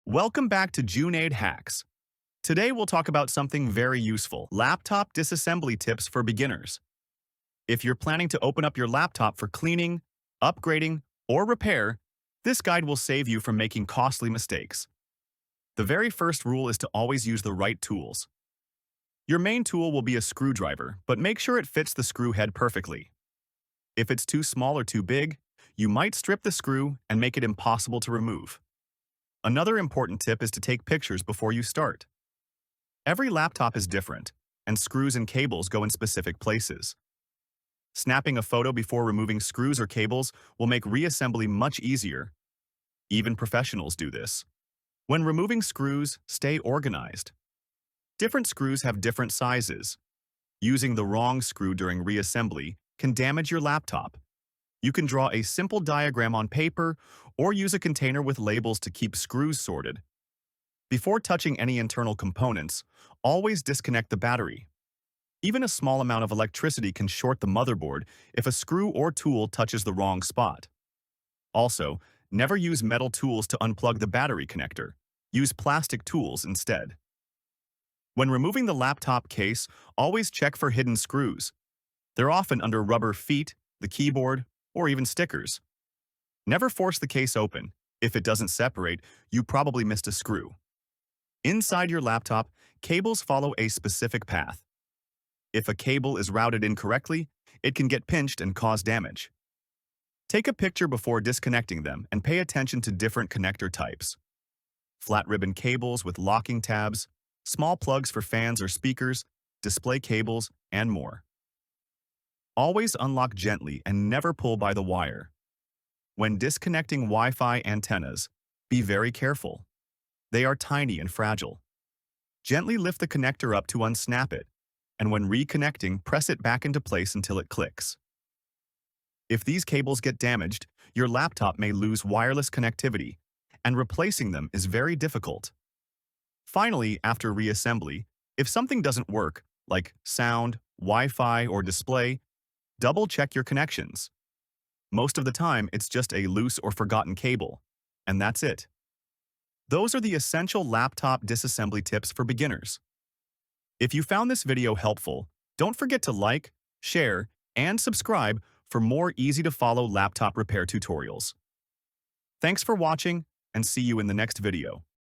Welcome back to JunaidHacks. Today we'll talk about something very useful, laptop disassembly tips for beginners. If you're planning to open up your laptop for cleaning, upgrading, or repair, this guide will save you from making costly mistakes. The very first rule is to always use the right tools. Your main tool will be a screwdriver, but make sure it fits the screw head perfectly. If it's too small or too big, you might strip the screw and make it impossible to remove. Another important tip is to take pictures before you start. Every laptop is different, and screws and cables go in specific places. Snapping a photo before removing screws or cables will make reassembly much easier. Even professionals do this. When removing screws, stay organized. Different screws have different sizes. Using the wrong screw during reassembly can damage your laptop. You can draw a simple diagram on paper or use a container with labels to keep screws sorted. Before touching any internal components, always disconnect the battery. Even a small amount of electricity can short the motherboard if a screw or tool touches the wrong spot. Also, never use metal tools to unplug the battery connector. Use plastic tools instead. When removing the laptop case, always check for hidden screws. They're often under rubber feet, the keyboard, or even stickers. Never force the case open. If it doesn't separate, you probably missed a screw. Inside your laptop, cables follow a specific path. If a cable is routed incorrectly, it can get pinched and cause damage. Take a picture before disconnecting them and pay attention to different connector types. Flat ribbon cables with locking tabs, small plugs for fans or speakers, display cables, and more. Always unlock gently and never pull by the wire. When disconnecting Wi-Fi antennas, be very careful. They are tiny and fragile. Gently lift the connector up to unsnap it, and when reconnecting, press it back into place until it clicks. If these cables get damaged, your laptop may lose wireless connectivity, and replacing them is very difficult. Finally, after reassembly, if something doesn't work, like sound, Wi-Fi, or display, double-check your connections. Most of the time, it's just a loose or forgotten cable, and that's it. Those are the essential laptop disassembly tips for beginners. If you found this video helpful, don't forget to like, share, and subscribe for more easy-to-follow laptop repair tutorials. Thanks for watching, and see you in the next video.